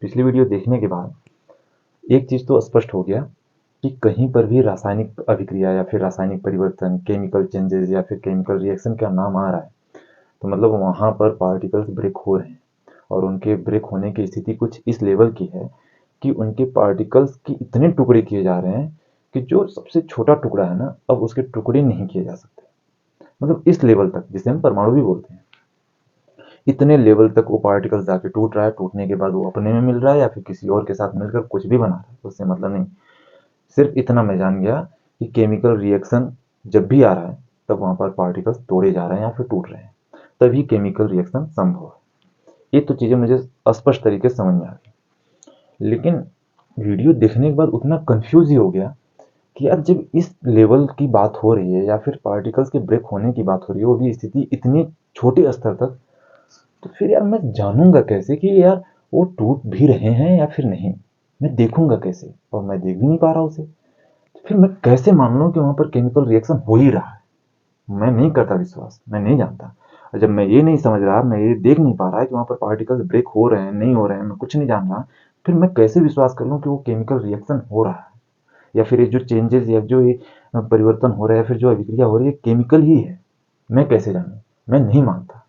पिछली वीडियो देखने के बाद एक चीज़ तो स्पष्ट हो गया कि कहीं पर भी रासायनिक अभिक्रिया या फिर रासायनिक परिवर्तन, केमिकल चेंजेस या फिर केमिकल रिएक्शन का नाम आ रहा है, तो मतलब वहाँ पर पार्टिकल्स ब्रेक हो रहे हैं। और उनके ब्रेक होने की स्थिति कुछ इस लेवल की है कि उनके पार्टिकल्स के इतने टुकड़े किए जा रहे हैं कि जो सबसे छोटा टुकड़ा है ना, अब उसके टुकड़े नहीं किए जा सकते। मतलब इस लेवल तक, जिसे हम परमाणु भी बोलते हैं, इतने लेवल तक वो पार्टिकल्स जाके टूट रहा है। टूटने के बाद वो अपने में मिल रहा है या फिर किसी और के साथ मिलकर कुछ भी बना रहा है, उससे मतलब नहीं। सिर्फ इतना मैं जान गया कि केमिकल रिएक्शन जब भी आ रहा है, तब वहाँ पर पार्टिकल्स तोड़े जा रहे हैं या फिर टूट रहे हैं, तभी केमिकल रिएक्शन संभव है। ये तो चीज़ें मुझे स्पष्ट तरीके से समझ में आ गई, लेकिन वीडियो देखने के बाद उतना कंफ्यूज ही हो गया कि यार, जब इस लेवल की बात हो रही है या फिर पार्टिकल्स के ब्रेक होने की बात हो रही है, वो भी स्थिति इतनी छोटे स्तर तक, तो फिर यार मैं जानूंगा कैसे कि यार वो टूट भी रहे हैं या फिर नहीं। मैं देखूंगा कैसे? और मैं देख भी नहीं पा रहा उसे। तो फिर मैं कैसे मान लूं कि वहां पर केमिकल रिएक्शन हो ही रहा है? मैं नहीं करता विश्वास, मैं नहीं जानता। और जब मैं ये नहीं समझ रहा, मैं ये देख नहीं पा रहा है कि वहां पर पार्टिकल्स ब्रेक हो रहे हैं नहीं हो रहे हैं, मैं कुछ नहीं जान रहा, फिर मैं कैसे विश्वास कर लूं कि वो केमिकल रिएक्शन हो रहा है या फिर ये जो चेंजेस या जो ये परिवर्तन हो रहा है या फिर जो अभिक्रिया हो रही है केमिकल ही है? मैं कैसे जानूं? मैं नहीं मानता।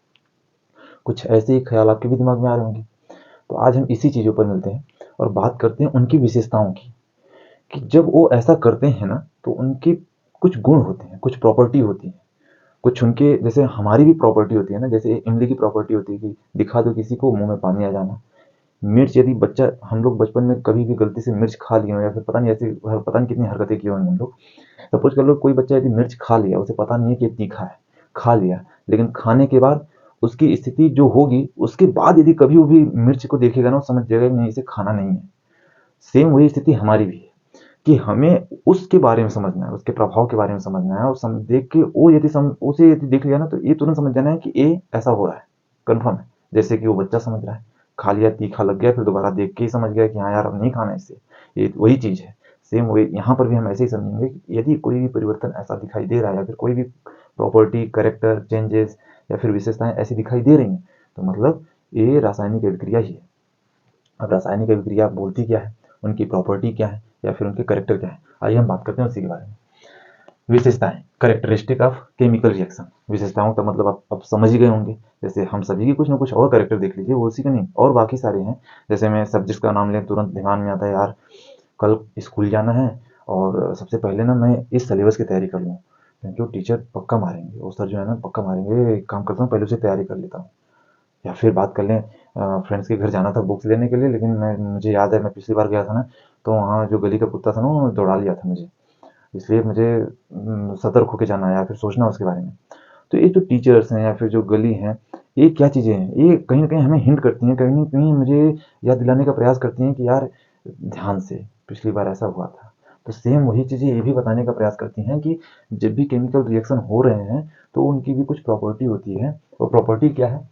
कुछ ऐसे ही ख्याल आपके भी दिमाग में आ रहे होंगे। तो आज हम इसी चीज़ों पर मिलते हैं और बात करते हैं उनकी विशेषताओं की, कि जब वो ऐसा करते हैं ना, तो उनके कुछ गुण होते हैं, कुछ प्रॉपर्टी होती है, कुछ उनके, जैसे हमारी भी प्रॉपर्टी होती है ना। जैसे इमली की प्रॉपर्टी होती है कि दिखा दो किसी को, मुंह में पानी आ जाना। मिर्च, यदि बच्चा, हम लोग बचपन में कभी भी गलती से मिर्च खा लिए हो या फिर पता नहीं ऐसी पता नहीं कितनी हरकतें की होंगी हम लोग। सपोज कर लो कोई बच्चा यदि मिर्च खा लिया, उसे पता नहीं है कि ये तीखा है, खा लिया, लेकिन खाने के बाद उसकी स्थिति जो होगी, उसके बाद यदि कभी वो भी मिर्च को देखेगा ना, वो समझ जाएगा कि नहीं, इसे खाना नहीं है। सेम वही स्थिति हमारी भी है कि हमें उसके बारे में समझना है, उसके प्रभाव के बारे में समझना है, और देख के वो यदि उसे यदि देख लिया ना, तो ये तुरंत समझ जाना है कि ये ऐसा हो रहा है, कन्फर्म है। जैसे कि वो बच्चा समझ रहा है, खा लिया, तीखा लग गया, फिर दोबारा देख के ही समझ गया कि हाँ यार, अब नहीं खाना इससे। ये वही चीज़ है। सेम वही यहाँ पर भी हम ऐसे ही समझेंगे कि यदि कोई भी परिवर्तन ऐसा दिखाई दे रहा है या फिर कोई भी प्रॉपर्टी, करेक्टर चेंजेस या फिर विशेषताएं ऐसी दिखाई दे रही हैं, तो मतलब ये रासायनिक अभिक्रिया ही है। अब रासायनिक अभिक्रिया बोलती क्या है, उनकी प्रॉपर्टी क्या है या फिर उनके करेक्टर क्या है, आइए हम बात करते हैं उसी के बारे में। विशेषताएं, करेक्टरिस्टिक ऑफ केमिकल रिएक्शन। विशेषताओं का मतलब आप समझ ही गए होंगे। जैसे हम सभी की कुछ ना कुछ और करेक्टर देख लीजिए, वो उसी का नहीं, और बाकी सारे हैं। जैसे मैं सब्जेक्ट का नाम लें, तुरंत ध्यान में आता है यार, कल स्कूल जाना है और सबसे पहले ना मैं इस सिलेबस की तैयारी कर लूँ, क्योंकि वो टीचर पक्का मारेंगे, वो सर जो है ना पक्का मारेंगे। एक काम करता हूँ, पहले से तैयारी कर लेता हूँ। या फिर बात कर लें, फ्रेंड्स के घर जाना था बुक्स लेने के लिए, लेकिन मुझे याद है मैं पिछली बार गया था ना, तो वहाँ जो गली का कुत्ता था ना, वो दौड़ा लिया था मुझे। इसलिए मुझे सतर्क होकर जाना है या फिर सोचना उसके बारे में। तो ये जो टीचर्स हैं या फिर जो गली हैं, ये क्या चीज़ें हैं, ये कहीं ना कहीं हमें हिंट करती हैं, कहीं ना कहीं मुझे याद दिलाने का प्रयास करती हैं कि यार ध्यान से, पिछली बार ऐसा हुआ था। तो सेम वही चीज़ें ये भी बताने का प्रयास करती हैं कि जब भी केमिकल रिएक्शन हो रहे हैं, तो उनकी भी कुछ प्रॉपर्टी होती है। और प्रॉपर्टी क्या है,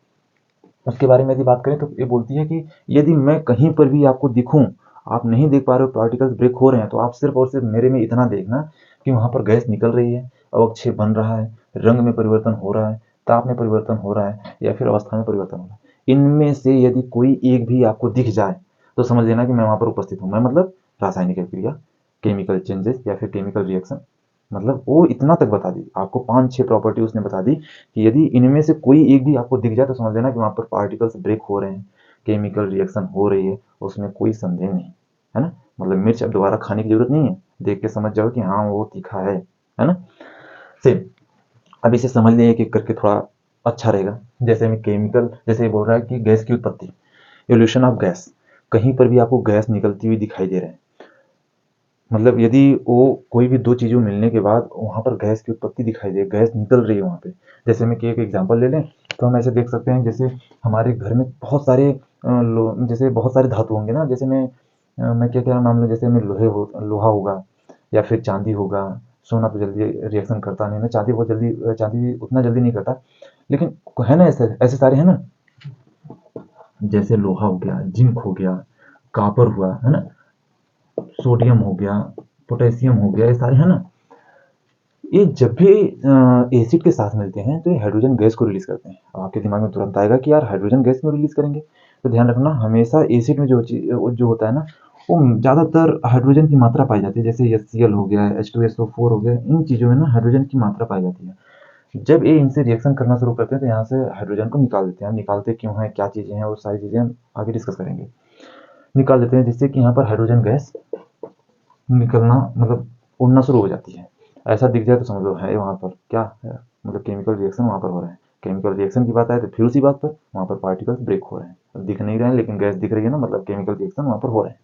उसके बारे में यदि बात करें, तो ये बोलती है कि यदि मैं कहीं पर भी आपको दिखूं, आप नहीं देख पा रहे हो, पार्टिकल्स ब्रेक हो रहे हैं, तो आप सिर्फ और सिर्फ मेरे में इतना देखना कि वहां पर गैस निकल रही है, अवक्षेप बन रहा है, रंग में परिवर्तन हो रहा है, ताप में परिवर्तन हो रहा है या फिर अवस्था में परिवर्तन हो रहा है। इनमें से यदि कोई एक भी आपको दिख जाए, तो समझ लेना कि मैं वहां पर उपस्थित हूँ। मैं मतलब रासायनिक क्रिया, केमिकल चेंजेस या फिर केमिकल रिएक्शन, मतलब वो इतना तक बता दी आपको। 5-6 प्रॉपर्टी उसने बता दी कि यदि इनमें से कोई एक भी आपको दिख जाए, तो समझ लेना कि वहां पर पार्टिकल्स ब्रेक हो रहे हैं, केमिकल रिएक्शन हो रही है, उसमें कोई संदेह नहीं है ना। मतलब मिर्च अब दोबारा खाने की जरूरत नहीं है, देख के समझ जाओ कि हाँ वो तीखा है ना। सेम, अब इसे समझ लें एक एक करके, थोड़ा अच्छा रहेगा। जैसे में केमिकल, जैसे ये बोल रहा है कि गैस की उत्पत्ति, एवोल्यूशन ऑफ गैस, कहीं पर भी आपको गैस निकलती हुई दिखाई दे रहे हैं, मतलब यदि वो कोई भी दो चीज़ों मिलने के बाद वहाँ पर गैस की उत्पत्ति दिखाई दे, गैस निकल रही है वहाँ पे। जैसे मैं कि एक एग्जांपल ले लें, तो हम ऐसे देख सकते हैं, जैसे हमारे घर में बहुत सारे जैसे बहुत सारे धातु होंगे ना। जैसे मैं क्या क्या नाम लूँ, जैसे में लोहा होगा या फिर चांदी होगा। सोना तो जल्दी रिएक्शन करता नहीं ना, चांदी बहुत जल्दी, चांदी उतना जल्दी नहीं करता, लेकिन है ना, ऐसे ऐसे सारे है ना। जैसे लोहा हो गया, जिंक हो गया, कापर हुआ, है ना, सोडियम हो गया, पोटेशियम हो गया, ये सारे है ना। ये जब भी एसिड के साथ मिलते हैं, तो ये हाइड्रोजन गैस को रिलीज करते हैं। अब आपके दिमाग में तुरंत आएगा कि यार हाइड्रोजन गैस क्यों रिलीज करेंगे? तो ध्यान रखना हमेशा एसिड में जो होता है ना, वो ज़्यादातर हाइड्रोजन की मात्रा पाई जाती है। जैसे HCl हो गया, H2SO4 हो गया, इन चीज़ों में ना हाइड्रोजन की मात्रा पाई जाती है। जब ये इनसे रिएक्शन करना शुरू करते हैं तो यहाँ से हाइड्रोजन को निकाल देते हैं। निकालते क्यों हैं, क्या चीज़ें हैं, वो सारी चीज़ें हम आगे डिस्कस करेंगे। निकाल देते हैं जिससे कि यहाँ पर हाइड्रोजन गैस निकलना मतलब उड़ना शुरू हो जाती है। ऐसा दिख जाए तो समझ लो है वहाँ पर क्या है, मतलब केमिकल रिएक्शन वहाँ पर हो रहे हैं। केमिकल रिएक्शन की बात आए तो फिर उसी बात पर वहाँ पर पार्टिकल्स ब्रेक हो रहे हैं, दिख नहीं रहे हैं लेकिन गैस दिख रही है ना, मतलब केमिकल रिएक्शन वहाँ पर हो रहे हैं।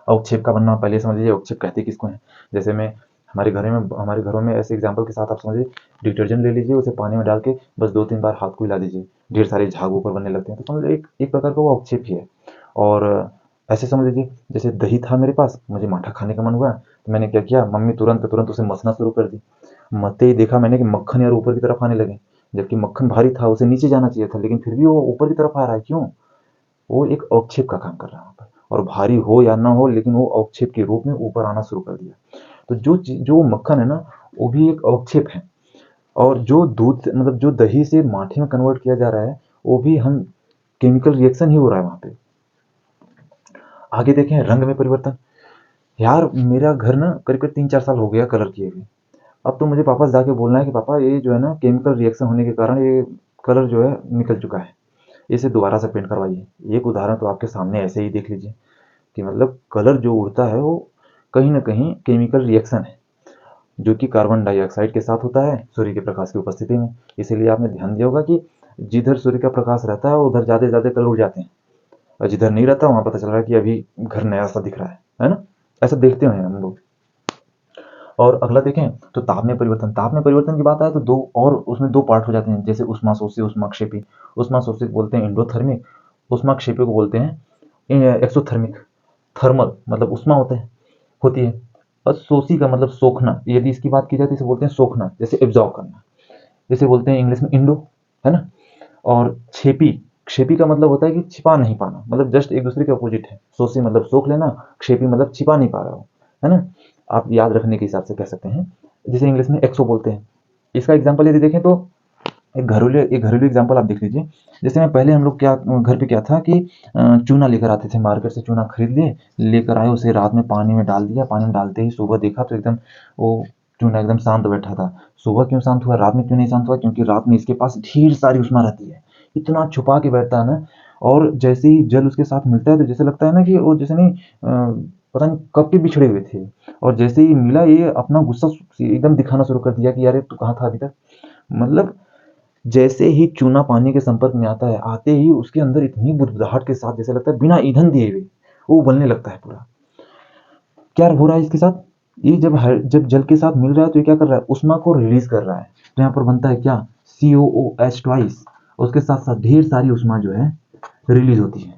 अवक्षेप का बनना पहले समझ लीजिए, अवक्षेप कहते किसको हैं। जैसे मैं हमारे घरों में ऐसे एग्जाम्पल के साथ आप समझिए, डिटर्जेंट ले लीजिए, उसे पानी में डाल के बस 2-3 बार हाथ को हिला दीजिए, ढेर सारे झाग ऊपर बनने लगते हैं, तो समझ लो एक प्रकार का वो अवक्षेप ही है। और ऐसे समझ लीजिए जैसे दही था मेरे पास, मुझे माठा खाने का मन हुआ तो मैंने क्या किया, मम्मी तुरंत उसे मसना शुरू कर दी। मसते ही देखा मैंने कि मक्खन यार ऊपर की तरफ आने लगे, जबकि मक्खन भारी था, उसे नीचे जाना चाहिए था, लेकिन फिर भी वो ऊपर की तरफ आ रहा है। क्यों? वो एक अवक्षेप का काम कर रहा है वहाँ पर, और भारी हो या ना हो लेकिन वो अवक्षेप के रूप में ऊपर आना शुरू कर दिया। तो जो मक्खन है ना, वो भी एक अवक्षेप है। और जो दूध मतलब जो दही से माठे में कन्वर्ट किया जा रहा है, वो भी हम केमिकल रिएक्शन ही हो रहा है वहाँ पे। आगे देखें रंग में परिवर्तन। यार मेरा घर ना करीब करीब 3-4 साल हो गया कलर किए हुए। अब तो मुझे पापा से जाके बोलना है कि पापा ये जो है ना केमिकल रिएक्शन होने के कारण ये कलर जो है निकल चुका है, इसे दोबारा से पेंट करवाइए। एक उदाहरण तो आपके सामने ऐसे ही देख लीजिए कि मतलब कलर जो उड़ता है वो कहीं ना कहीं केमिकल रिएक्शन है, जो कि कार्बन डाइऑक्साइड के साथ होता है सूर्य के प्रकाश की उपस्थिति में। इसीलिए आपने ध्यान दिया होगा कि जिधर सूर्य का प्रकाश रहता है उधर ज़्यादा से ज़्यादा कलर उड़ जाते हैं, और जिधर नहीं रहता वहाँ पता चल रहा है कि अभी घर नया सा दिख रहा है ना। ऐसा देखते हैं हम लोग। और अगला देखें तो ताप में परिवर्तन। ताप में परिवर्तन की बात आए तो उसमें दो पार्ट हो जाते हैं, जैसे ऊष्माशोषी, ऊष्माक्षेपी। ऊष्माशोषी को बोलते हैं एंडोथर्मिक, ऊष्माक्षेपी को बोलते हैं एक्सोथर्मिक। थर्मल मतलब ऊष्मा होती है, और शोषी का मतलब सोखना। यदि इसकी बात की जाए तो इसे बोलते हैं सोखना, जैसे एब्जॉर्ब करना, इसे बोलते हैं इंग्लिश में इंडो, है ना। और क्षेपी, क्षेपी का मतलब होता है कि छिपा नहीं पाना, मतलब जस्ट एक दूसरे के अपोजिट है। शोषी मतलब सोख लेना, क्षेपी मतलब छिपा नहीं पा रहा हो, है ना। आप याद रखने के हिसाब से कह सकते हैं, जिसे इंग्लिश में एक्सो बोलते हैं। इसका एग्जाम्पल यदि देखें तो एक घरेलू एग्जाम्पल आप देख लीजिए। जैसे मैं पहले हम लोग क्या घर पे क्या था कि चूना लेकर आते थे, मार्केट से चूना खरीद लिए, लेकर आए, उसे रात में पानी में डाल दिया। पानी में डालते ही सुबह देखा तो एकदम वो चूना एकदम शांत बैठा था। सुबह क्यों शांत हुआ, रात में क्यों नहीं शांत हुआ? क्योंकि रात में इसके पास ढेर सारी उष्मा रहती है, इतना छुपा के बैठता है ना। और जैसे ही जल उसके साथ मिलता है तो जैसे लगता है ना कि वो जैसे नहीं पता नहीं कब के बिछड़े हुए थे। और जैसे ही मिला ये अपना गुस्सा एकदम दिखाना शुरू कर दिया कि यार तू कहाँ था अभी तक। मतलब जैसे ही चूना पानी के संपर्क में आता है, आते ही उसके अंदर इतनी बुदबुदाहट के साथ जैसे लगता है बिना ईंधन दिए हुए वो उबलने लगता है पूरा। क्या हो रहा है इसके साथ? ये जब जल के साथ मिल रहा है तो ये क्या कर रहा है, उष्मा को रिलीज कर रहा है। तो यहाँ पर बनता है क्या, COOH ट्वाइस। उसके साथ साथ ढेर सारी उष्मा जो है रिलीज होती है,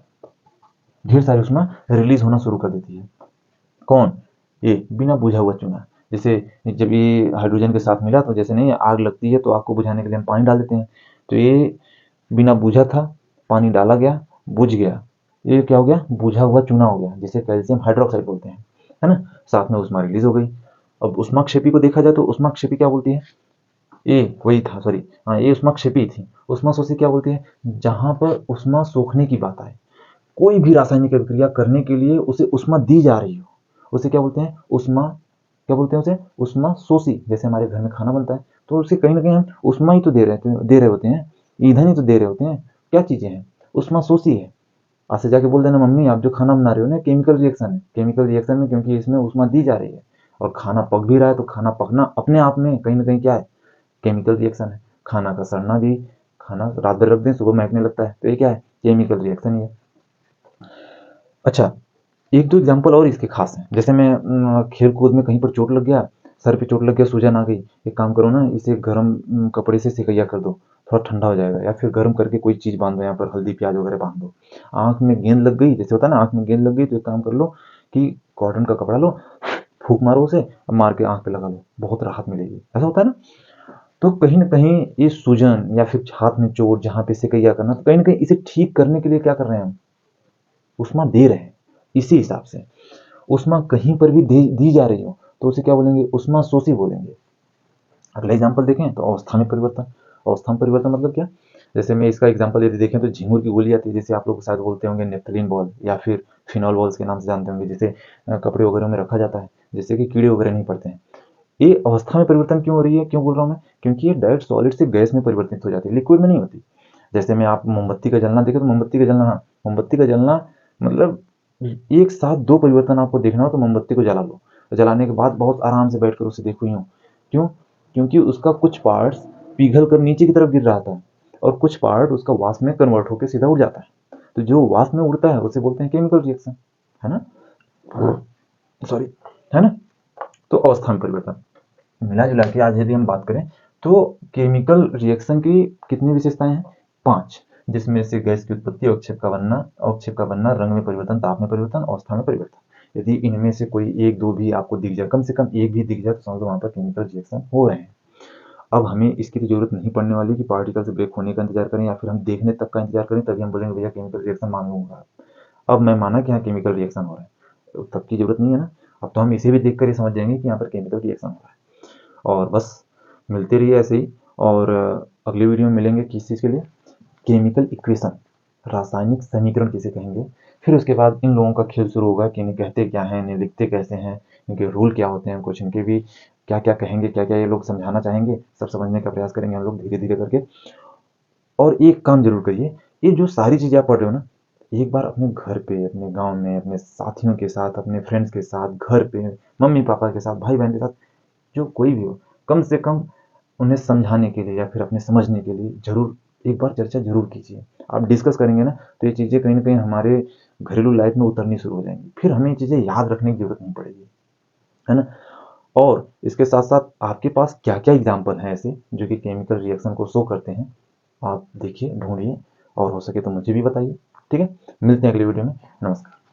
ढेर सारी उष्मा रिलीज होना शुरू कर देती है। कौन? ये बिना बुझा हुआ चूना। जैसे जब ये हाइड्रोजन के साथ मिला तो जैसे नहीं आग लगती है तो आग को बुझाने के लिए हम पानी डाल देते हैं, तो ये बिना बुझा था, पानी डाला गया, बुझ गया, ये क्या हो गया, बुझा हुआ चूना हो गया, जिसे कैल्शियम हाइड्रोक्साइड बोलते हैं, है ना। साथ में उष्मा रिलीज हो गई। अब उष्माक्षेपी को देखा जाए तो उष्माक्षेपी क्या बोलती है, ये वही था, सॉरी, हाँ ये उष्माक्षेपी थी। उष्माशोषी क्या बोलती है, जहां पर उष्मा सोखने की बात आए, कोई भी रासायनिक अभिक्रिया करने के लिए उसे उष्मा दी जा रही हो, उसे क्या बोलते हैं, उष्मा, क्या बोलते हैं उसे, उष्मा शोषी। जैसे हमारे घर में खाना बनता है तो उसे कहीं ना कहीं हम उष्मा ही तो दे रहे होते हैं, ईंधन ही तो दे रहे होते हैं। क्या चीजें हैं, उष्मा शोषी है। आज से जाके बोल देना मम्मी आप जो खाना बना रहे हो ना केमिकल रिएक्शन है, केमिकल रिएक्शन में, क्योंकि इसमें उष्मा दी जा रही है और खाना पक भी रहा है, तो खाना पकना अपने आप में कहीं ना कहीं क्या है, केमिकल रिएक्शन है। खाना का सड़ना भी, खाना रात भर रख दें सुबह महकने लगता है, तो ये क्या है, केमिकल रिएक्शन ही है। अच्छा, एक दो एग्जाम्पल और इसके खास हैं। जैसे मैं खेल कूद में कहीं पर चोट लग गया, सर पे चोट लग गया, सूजन आ गई, एक काम करो ना, इसे गर्म कपड़े से सिकैया कर दो, थोड़ा ठंडा हो जाएगा, या फिर गर्म करके कोई चीज़ बांध दो, यहाँ पर हल्दी प्याज वगैरह बांध दो। आँख में गेंद लग गई, जैसे होता है ना आँख में गेंद लग गई, तो एक काम कर लो कि कॉटन का कपड़ा लो, फूक मारो उसे, मार के आँख पे लगा लो, बहुत राहत मिलेगी। ऐसा होता है ना। तो कहीं ना कहीं ये सूजन या फिर हाथ में चोट जहाँ पे सिकैया करना, तो कहीं ना कहीं इसे ठीक करने के लिए क्या कर रहे हैं हम, उष्मा दे रहे हैं। इसी हिसाब से उष्मा कहीं पर भी दी जा रही हो तो उसे क्या बोलेंगे, उष्मा शोषी बोलेंगे। अगला एग्जाम्पल देखें तो अवस्था में परिवर्तन। अवस्था में परिवर्तन मतलब क्या, जैसे मैं इसका एग्जांपल यदि देखें तो झिंगुर की गोली आती है, जिसे आप लोग शायद बोलते होंगे नेफ्थलीन बॉल या फिर फिनॉल बॉल्स के नाम से जानते होंगे, जिसे कपड़े वगैरह में रखा जाता है जिससे कि कीड़े वगैरह नहीं पड़ते हैं। ये अवस्था में परिवर्तन क्यों हो रही है, क्यों बोल रहा हूँ मैं, क्योंकि ये डायरेक्ट सॉलिड से गैस में परिवर्तित हो जाती है, लिक्विड में नहीं होती। जैसे में आप मोमबत्ती का जलना देखें तो मोमबत्ती का जलना, हाँ, मोमबत्ती का जलना मतलब एक साथ दो परिवर्तन आपको देखना हो तो मोमबत्ती को जला लो, तो जलाने के बाद बहुत आराम से बैठकर उसे देखो यूं। क्यों? क्योंकि उसका कुछ पार्ट्स पिघल कर नीचे की तरफ गिर रहा था और कुछ पार्ट उसका वाष्प में कन्वर्ट होकर सीधा उड़ जाता है। तो जो वाष्प में उड़ता है उसे बोलते हैं केमिकल रिएक्शन, है ना, सॉरी, है ना। तो अवस्था में परिवर्तन, मिला जुला के आज यदि हम बात करें तो केमिकल रिएक्शन की कितनी विशेषताएं हैं, 5, जिसमें से गैस की उत्पत्ति, अवक्षेप का बनना, रंग में परिवर्तन, ताप में परिवर्तन, अवस्था में परिवर्तन। यदि इनमें से कोई एक दो भी आपको दिख जाए, कम से कम एक भी दिख जाए, तो समझ लो वहां पर केमिकल रिएक्शन हो रहे हैं। अब हमें इसकी तो जरूरत नहीं पड़ने वाली कि पार्टिकल से ब्रेक होने का इंतजार करें या फिर हम देखने तक का इंतजार करें तभी हम बोलेंगे भैया केमिकल रिएक्शन मान लूंगा। अब मैं माना कि यहाँ केमिकल रिएक्शन हो रहा है, तो तब की जरूरत नहीं है ना। अब तो हम इसे भी देख कर ही समझ जाएंगे कि यहाँ पर केमिकल रिएक्शन हो रहा है। और बस मिलते रहिए ऐसे ही, और अगली वीडियो में मिलेंगे किस चीज़ के लिए, केमिकल इक्वेशन, रासायनिक समीकरण किसे कहेंगे। फिर उसके बाद इन लोगों का खेल शुरू होगा कि इन्हें कहते क्या हैं, इन्हें लिखते कैसे हैं, इनके रूल क्या होते हैं, कुछ इनके भी क्या क्या कहेंगे, क्या क्या ये लोग समझाना चाहेंगे, सब समझने का प्रयास करेंगे हम लोग धीरे धीरे करके। और एक काम जरूर करिए, ये जो सारी चीज़ें आप पढ़ रहे हो ना, एक बार अपने घर पे, अपने गांव में, अपने साथियों के साथ, अपने फ्रेंड्स के साथ, घर पे मम्मी पापा के साथ, भाई बहन के साथ, जो कोई भी हो, कम से कम उन्हें समझाने के लिए या फिर अपने समझने के लिए जरूर एक बार चर्चा जरूर कीजिए। आप डिस्कस करेंगे ना तो ये चीज़ें कहीं ना कहीं हमारे घरेलू लाइफ में उतरनी शुरू हो जाएंगी, फिर हमें ये चीज़ें याद रखने की जरूरत नहीं पड़ेगी, है ना। और इसके साथ साथ आपके पास क्या क्या एग्जाम्पल हैं ऐसे जो कि केमिकल रिएक्शन को शो करते हैं, आप देखिए, ढूंढिए, और हो सके तो मुझे भी बताइए। ठीक है, मिलते हैं अगली वीडियो में। नमस्कार।